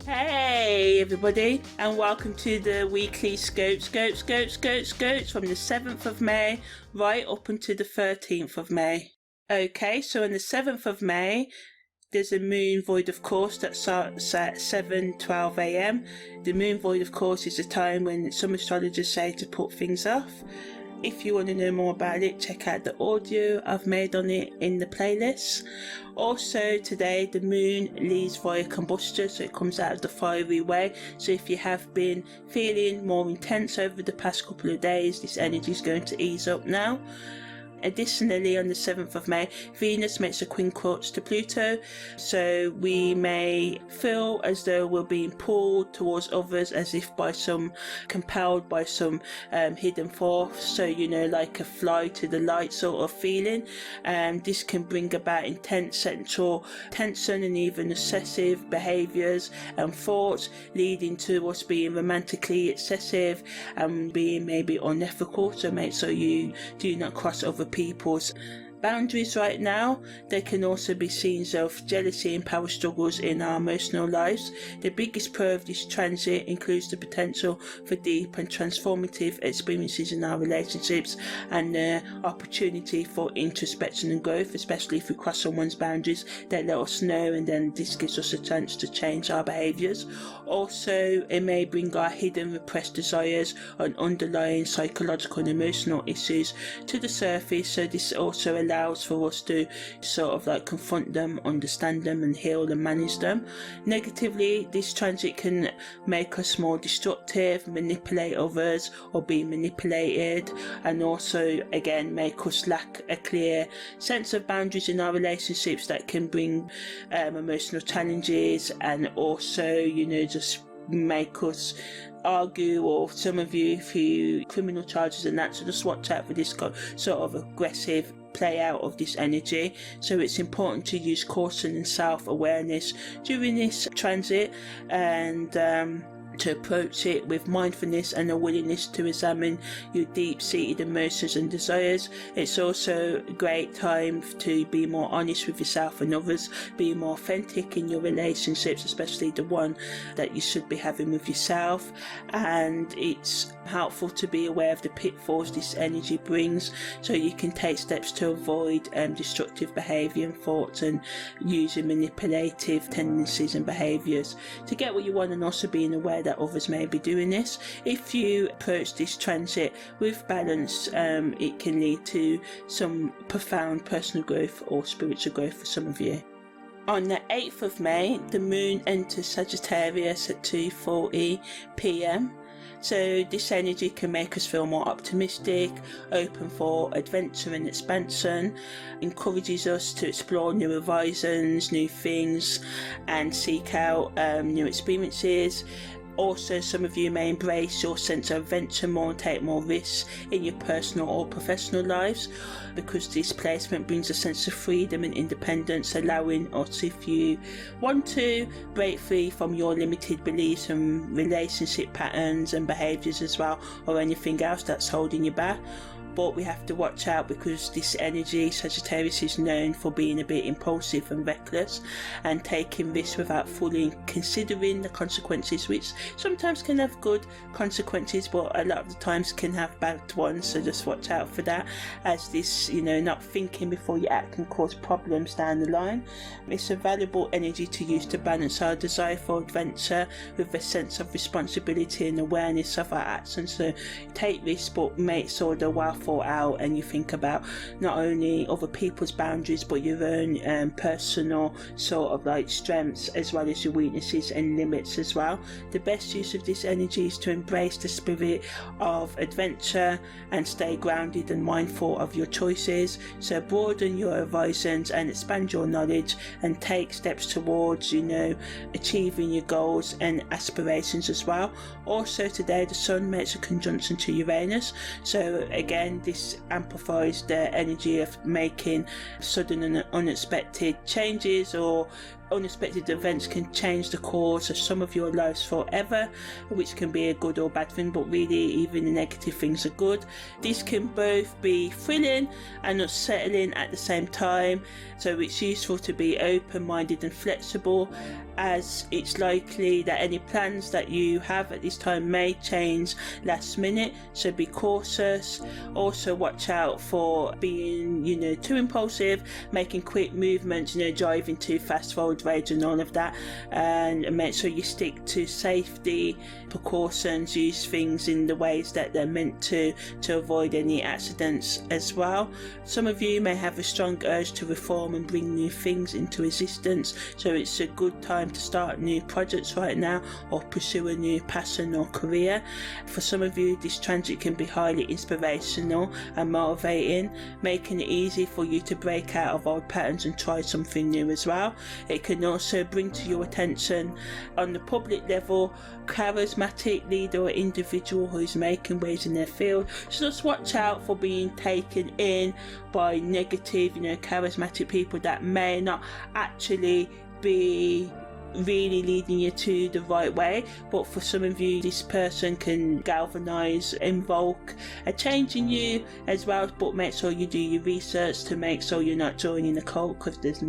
Hey everybody, and welcome to the weekly scopes from the 7th of May right up until the 13th of May. Okay, so on the 7th of May, there's a moon void of course that starts at 7:12 a.m. The moon void of course is a time when some astrologers say to put things off. If you want to know more about it, check out the audio I've made on it in the playlist. Also today the moon leaves Via Combusta, so it comes out of the fiery way. So if you have been feeling more intense over the past couple of days, this energy is going to ease up now. Additionally, on the 7th of May, Venus makes a quincunx to Pluto, so we may feel as though we're being pulled towards others as if compelled by some hidden force, so like a fly to the light sort of feeling. This can bring about intense sexual tension and even obsessive behaviours and thoughts, leading to us being romantically excessive and being maybe unethical, so make sure you do not cross over people's boundaries right now. There can also be scenes of jealousy and power struggles in our emotional lives. The biggest pro of this transit includes the potential for deep and transformative experiences in our relationships and the opportunity for introspection and growth, especially if we cross someone's boundaries. They let us know, and then this gives us a chance to change our behaviours. Also, it may bring our hidden repressed desires and underlying psychological and emotional issues to the surface, so this also allows for us to sort of like confront them, understand them and heal and manage them. Negatively, this transit can make us more destructive, manipulate others or be manipulated, and also again make us lack a clear sense of boundaries in our relationships that can bring emotional challenges, and also just make us argue, or some of you through criminal charges and that, so just watch out for this sort of aggressive play out of this energy. So it's important to use caution and self-awareness during this transit, and to approach it with mindfulness and a willingness to examine your deep-seated emotions and desires. It's also a great time to be more honest with yourself and others, be more authentic in your relationships, especially the one that you should be having with yourself. And it's helpful to be aware of the pitfalls this energy brings, so you can take steps to avoid destructive behaviour and thoughts and using manipulative tendencies and behaviours to get what you want, and also being aware that others may be doing this. If you approach this transit with balance, it can lead to some profound personal growth or spiritual growth for some of you. On the 8th of May, the moon enters Sagittarius at 2:40 p.m. So this energy can make us feel more optimistic, open for adventure and expansion, encourages us to explore new horizons, new things, and seek out new experiences. Also, some of you may embrace your sense of adventure more and take more risks in your personal or professional lives, because this placement brings a sense of freedom and independence, allowing us, if you want to, break free from your limited beliefs and relationship patterns and behaviours as well, or anything else that's holding you back. But we have to watch out, because this energy, Sagittarius, is known for being a bit impulsive and reckless and taking risks without fully considering the consequences, which sometimes can have good consequences but a lot of the times can have bad ones. So just watch out for that, as this not thinking before you act can cause problems down the line. It's a valuable energy to use to balance our desire for adventure with a sense of responsibility and awareness of our actions. So take risks, but make sure they're well thought out, and you think about not only other people's boundaries but your own personal sort of like strengths, as well as your weaknesses and limits as well. The best use of this energy is to embrace the spirit of adventure and stay grounded and mindful of your choices. So broaden your horizons and expand your knowledge, and take steps towards achieving your goals and aspirations as well. Also today the sun makes a conjunction to Uranus, so again this amplifies the energy of making sudden and unexpected changes or unexpected events can change the course of some of your lives forever, which can be a good or bad thing, but really even the negative things are good. This can both be thrilling and unsettling at the same time, so it's useful to be open-minded and flexible, as it's likely that any plans that you have at this time may change last minute, so be cautious. Also watch out for being too impulsive, making quick movements, driving too fast, road rage and all of that, and make sure you stick to safety precautions, use things in the ways that they're meant to avoid any accidents as well. Some of you may have a strong urge to reform and bring new things into existence, so it's a good time to start new projects right now or pursue a new passion or career. For some of you, this transit can be highly inspirational and motivating, making it easy for you to break out of old patterns and try something new as well. It can also bring to your attention on the public level charismatic leader or individual who is making waves in their field, so just watch out for being taken in by negative charismatic people that may not actually be really leading you to the right way. But for some of you, this person can galvanize, invoke a change in you as well. But make sure you do your research to make sure you're not joining a cult, because there's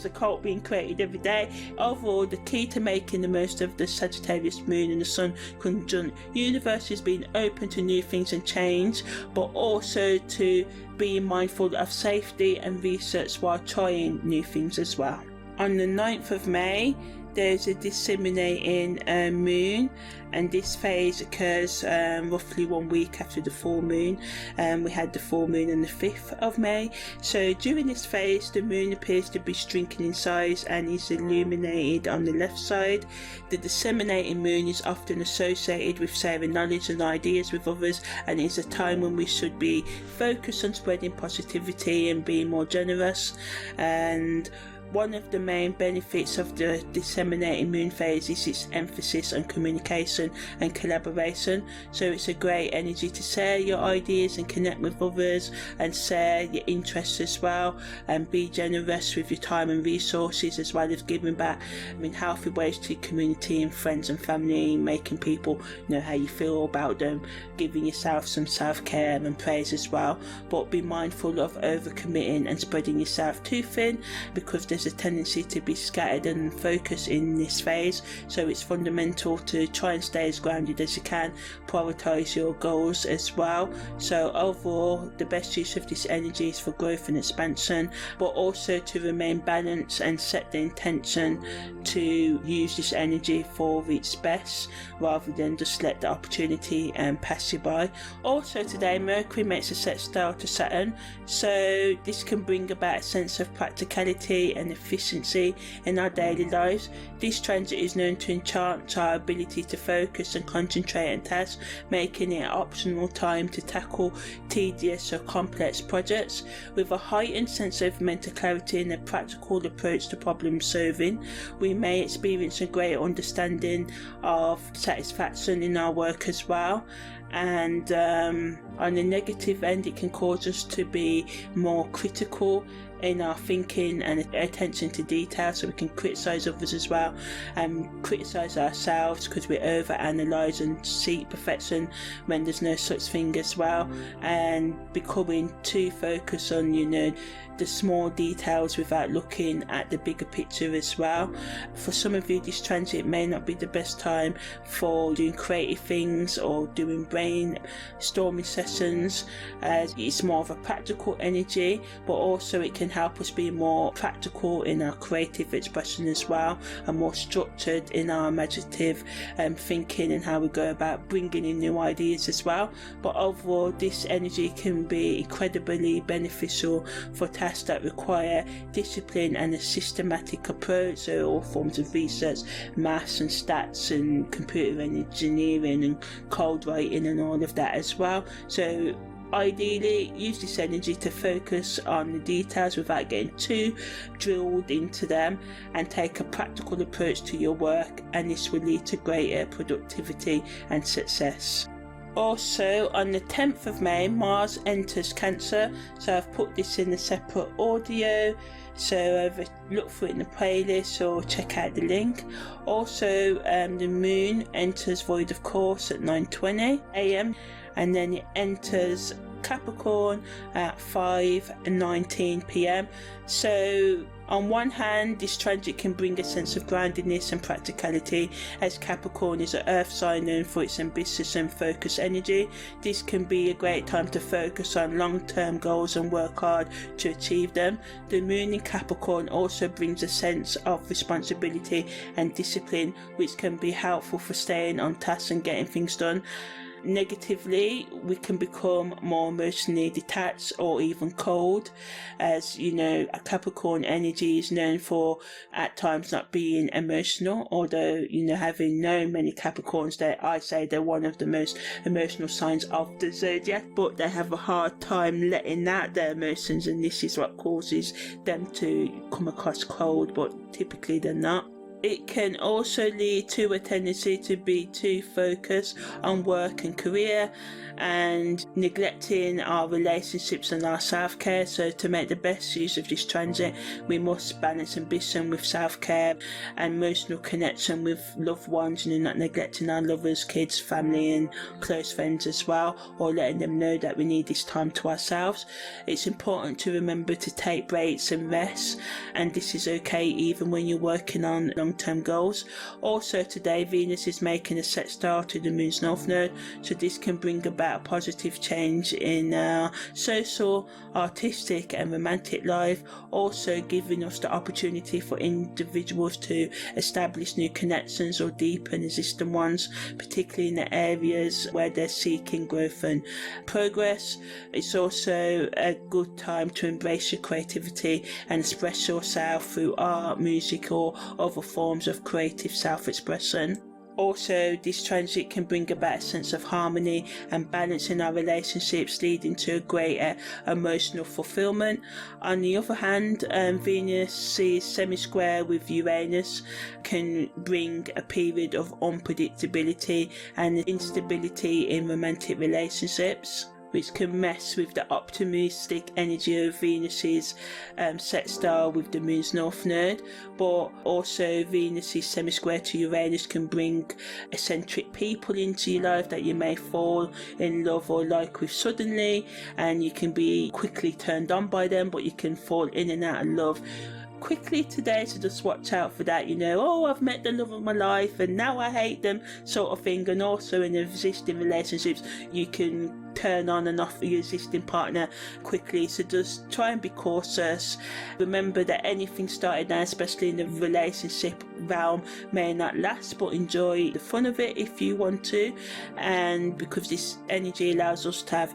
a cult being created every day. Overall, the key to making the most of the Sagittarius moon and the sun conjunct universe is being open to new things and change, but also to being mindful of safety and research while trying new things as well. On the 9th of May, there's a disseminating moon, and this phase occurs roughly 1 week after the full moon. We had the full moon on the 5th of May. So during this phase, the moon appears to be shrinking in size and is illuminated on the left side. The disseminating moon is often associated with sharing knowledge and ideas with others, and is a time when we should be focused on spreading positivity and being more generous. And one of the main benefits of the disseminating moon phase is its emphasis on communication and collaboration. So it's a great energy to share your ideas and connect with others and share your interests as well, and be generous with your time and resources, as well as giving back in healthy ways to your community and friends and family, making people know how you feel about them, giving yourself some self-care and praise as well. But be mindful of overcommitting and spreading yourself too thin, because there's a tendency to be scattered and focused in this phase. So it's fundamental to try and stay as grounded as you can, prioritize your goals as well. So overall, the best use of this energy is for growth and expansion, but also to remain balanced and set the intention to use this energy for its best, rather than just let the opportunity pass you by. Also today, Mercury makes a sextile to Saturn, so this can bring about a sense of practicality and efficiency in our daily lives. This transit is known to enhance our ability to focus and concentrate on tasks, making it an optional time to tackle tedious or complex projects. With a heightened sense of mental clarity and a practical approach to problem solving, we may experience a great understanding of satisfaction in our work as well. And on the negative end, it can cause us to be more critical in our thinking and attention to detail, so we can criticize others as well, and criticize ourselves because we overanalyze and seek perfection when there's no such thing as well, and becoming too focused on the small details without looking at the bigger picture as well. For some of you, this transit may not be the best time for doing creative things or doing brainstorming sessions, as it's more of a practical energy, but also it can help us be more practical in our creative expression as well, and more structured in our imaginative thinking and how we go about bringing in new ideas as well. But overall, this energy can be incredibly beneficial for tasks that require discipline and a systematic approach, so all forms of research, maths and stats and computer engineering and code writing and all of that as well. So ideally, use this energy to focus on the details without getting too drilled into them, and take a practical approach to your work, and this will lead to greater productivity and success. Also on the 10th of May, Mars enters Cancer, so I've put this in a separate audio, so look for it in the playlist or check out the link. Also the Moon enters Void of Course at 9:20 AM, and then it enters Capricorn at 5:19 PM. So on one hand, this transit can bring a sense of groundedness and practicality, as Capricorn is an earth sign known for its ambitious and focused energy. This can be a great time to focus on long-term goals and work hard to achieve them. The Moon in Capricorn also brings a sense of responsibility and discipline, which can be helpful for staying on task and getting things done. Negatively, we can become more emotionally detached or even cold, as you know, a Capricorn energy is known for at times not being emotional, although, you know, having known many Capricorns, that I say they're one of the most emotional signs of the zodiac, but they have a hard time letting out their emotions, and this is what causes them to come across cold, but typically they're not. It can also lead to a tendency to be too focused on work and career and neglecting our relationships and our self-care. So to make the best use of this transit, we must balance ambition with self-care and emotional connection with loved ones, and not neglecting our lovers, kids, family and close friends as well, or letting them know that we need this time to ourselves. It's important to remember to take breaks and rest, and this is okay even when you're working on long-term goals. Also today, Venus is making a sextile to the Moon's North Node, so this can bring about a positive change in our social, artistic and romantic life, also giving us the opportunity for individuals to establish new connections or deepen existing ones, particularly in the areas where they're seeking growth and progress. It's also a good time to embrace your creativity and express yourself through art, music or other forms of creative self-expression. Also, this transit can bring about a sense of harmony and balance in our relationships, leading to a greater emotional fulfillment. On the other hand, Venus is semi-square with Uranus, can bring a period of unpredictability and instability in romantic relationships, which can mess with the optimistic energy of Venus's sextile with the Moon's North Node. But also Venus's semi-square to Uranus can bring eccentric people into your life that you may fall in love or like with suddenly, and you can be quickly turned on by them, but you can fall in and out of love quickly today, so just watch out for that, you know, oh, I've met the love of my life and now I hate them sort of thing. And also in existing relationships, you can turn on and off your existing partner quickly, so just try and be cautious. Remember that anything started now, especially in the relationship realm, may not last, but enjoy the fun of it if you want to. And because this energy allows us to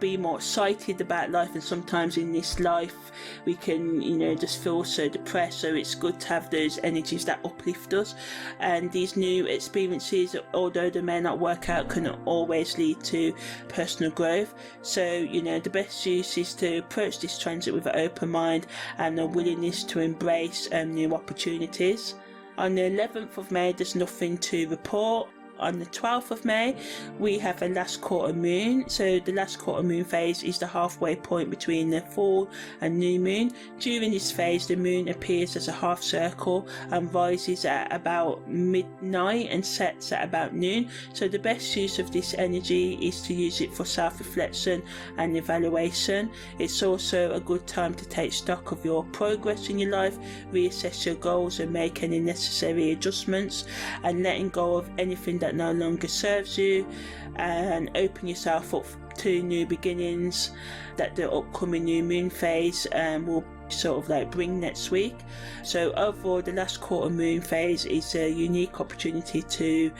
be more excited about life, and sometimes in this life we can, you know, just feel so depressed, so it's good to have those energies that uplift us. And these new experiences, although they may not work out, can always lead to personal growth. So, you know, the best use is to approach this transit with an open mind and a willingness to embrace new opportunities. On the 11th of May, there's nothing to report. On the 12th of May, we have a last quarter moon. So the last quarter moon phase is the halfway point between the full and new moon. During this phase, the moon appears as a half circle and rises at about midnight and sets at about noon. So the best use of this energy is to use it for self-reflection and evaluation. It's also a good time to take stock of your progress in your life, reassess your goals and make any necessary adjustments, and letting go of anything that no longer serves you, and open yourself up to new beginnings that the upcoming new moon phase will sort of like bring next week. So overall, the last quarter moon phase is a unique opportunity to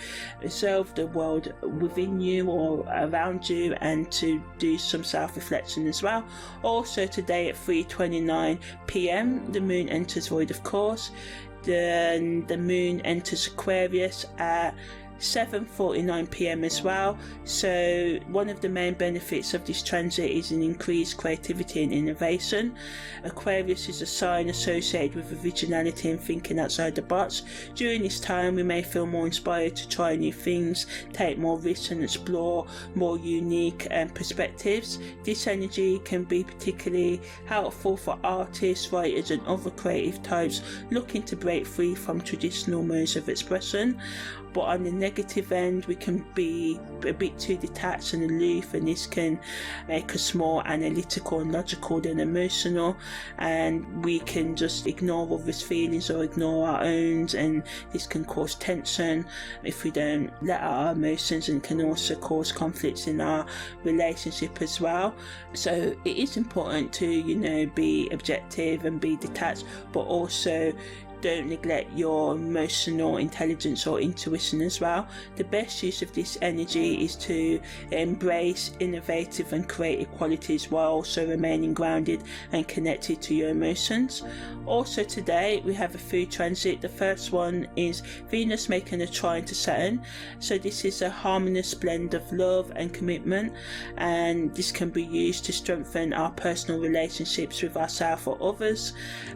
observe the world within you or around you, and to do some self-reflection as well. Also today at 3:29 PM, the moon enters Void of Course. The moon enters Aquarius at 7:49 p.m. as well. So one of the main benefits of this transit is an increased creativity and innovation. Aquarius is a sign associated with originality and thinking outside the box. During this time we may feel more inspired to try new things, take more risks and explore more unique perspectives. This energy can be particularly helpful for artists, writers and other creative types looking to break free from traditional modes of expression. But on the negative end, we can be a bit too detached and aloof, and this can make us more analytical and logical than emotional, and we can just ignore others' feelings or ignore our own, and this can cause tension if we don't let out our emotions, and can also cause conflicts in our relationship as well. So it is important to be objective and be detached, but also don't neglect your emotional intelligence or intuition as well. The best use of this energy is to embrace innovative and creative qualities while also remaining grounded and connected to your emotions. Also today we have a food transit. The first one is Venus making a trine to Saturn. So this is a harmonious blend of love and commitment, and this can be used to strengthen our personal relationships with ourselves or others.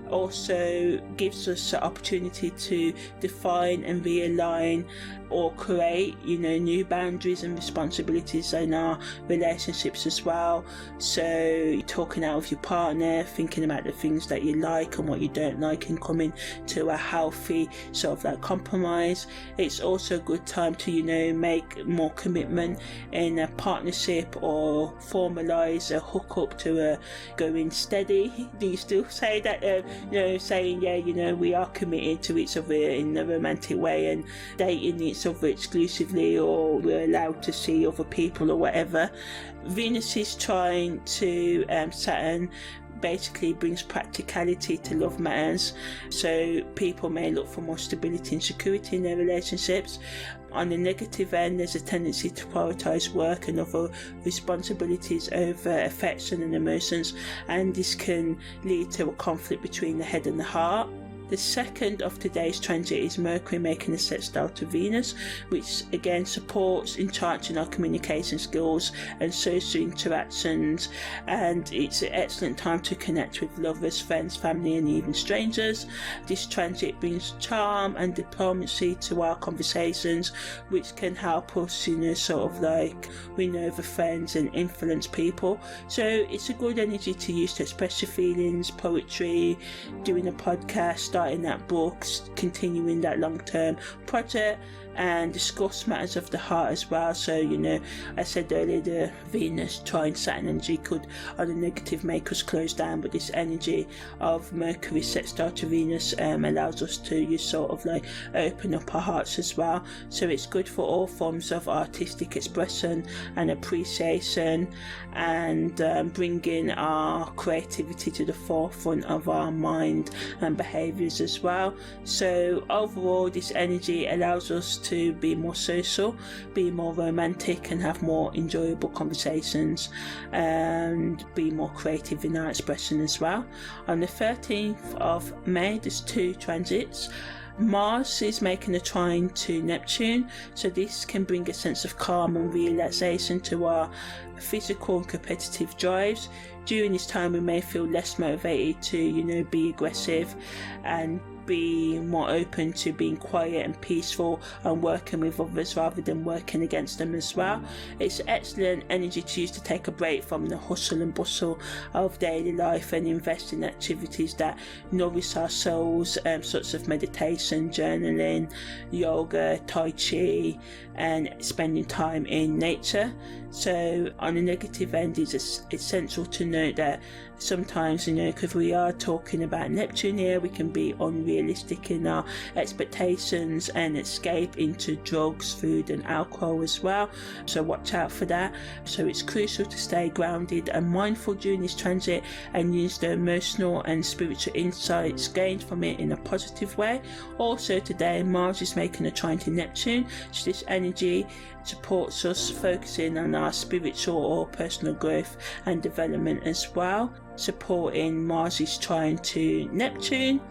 Also gives us the opportunity to define and realign or create new boundaries and responsibilities in our relationships as well. So talking out with your partner, thinking about the things that you like and what you don't like, and coming to a healthy sort of compromise. It's also a good time to make more commitment in a partnership or formalize a hookup to a going steady. Do you still say that? Saying we are committed to each other in a romantic way and dating each other exclusively, or we're allowed to see other people or whatever. Venus is trying to Saturn basically brings practicality to love matters, so people may look for more stability and security in their relationships. On the negative end, there's a tendency to prioritise work and other responsibilities over affection and emotions, and this can lead to a conflict between the head and the heart. The second of today's transit is Mercury making a sextile to Venus, which again supports enhancing our communication skills and social interactions, and it's an excellent time to connect with lovers, friends, family and even strangers. This transit brings charm and diplomacy to our conversations, which can help us win over friends and influence people. So it's a good energy to use to express your feelings, poetry, doing a podcast, starting that book, continuing that long-term project, and discuss matters of the heart as well. So I said earlier, the Venus trine Saturn energy could on the negative make us close down, but this energy of Mercury sextile to Venus allows us to open up our hearts as well. So it's good for all forms of artistic expression and appreciation, and bringing our creativity to the forefront of our mind and behaviours as well. So overall, this energy allows us to be more social, be more romantic and have more enjoyable conversations, and be more creative in our expression as well. On the 13th of May, there's two transits. Mars is making a trine to Neptune, so this can bring a sense of calm and relaxation to our physical and competitive drives. During this time we may feel less motivated to be aggressive, and be more open to being quiet and peaceful and working with others rather than working against them as well. It's excellent energy to use to take a break from the hustle and bustle of daily life and invest in activities that nourish our souls, such as meditation, journaling, yoga, tai chi, and spending time in nature. So on the negative end, it's essential to note that sometimes, because we are talking about Neptune here, we can be unrealistic in our expectations and escape into drugs, food and alcohol as well. So watch out for that. So it's crucial to stay grounded and mindful during this transit and use the emotional and spiritual insights gained from it in a positive way. Also today, Mars is making a trine to Neptune, so this energy supports us focusing on our spiritual or personal growth and development as well. Supporting Mars is trine to Neptune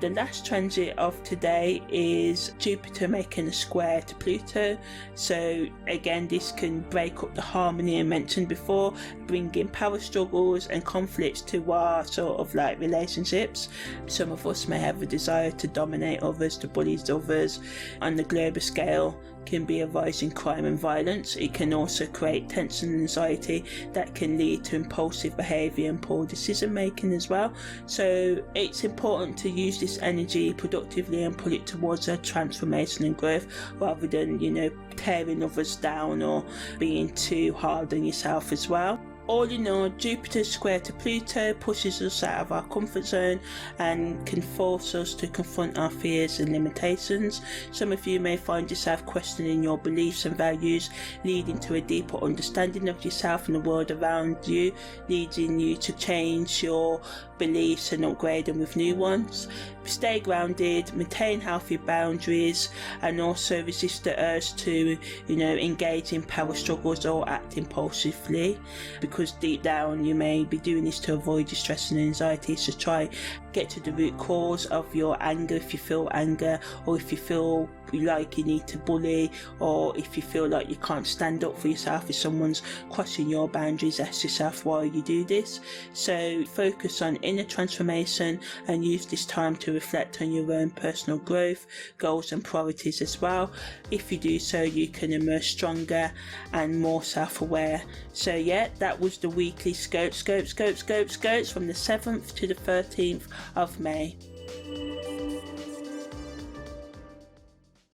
The last transit of today is Jupiter making a square to Pluto. So again, this can break up the harmony I mentioned before, bring in power struggles and conflicts to our sort of like relationships. Some of us may have a desire to dominate others, to bully others. On the global scale, can be a rise in crime and violence. It can also create tension and anxiety that can lead to impulsive behaviour and poor decision making as well. So it's important to use this energy productively and put it towards a transformation and growth, rather than, you know, tearing others down or being too hard on yourself as well. All in all, Jupiter square to Pluto pushes us out of our comfort zone and can force us to confront our fears and limitations. Some of you may find yourself questioning your beliefs and values, leading to a deeper understanding of yourself and the world around you, leading you to change your beliefs and upgrade them with new ones. Stay grounded, maintain healthy boundaries, and also resist the urge to, you know, engage in power struggles or act impulsively, because deep down you may be doing this to avoid your stress and anxiety. So try get to the root cause of your anger if you feel anger, or if you feel like you need to bully, or if you feel like you can't stand up for yourself if someone's crossing your boundaries. Ask yourself why you do this. So focus on inner transformation and use this time to reflect on your own personal growth, goals and priorities as well. If you do so, you can emerge stronger and more self-aware. So yeah, that was the weekly scopes from the 7th to the 13th of May.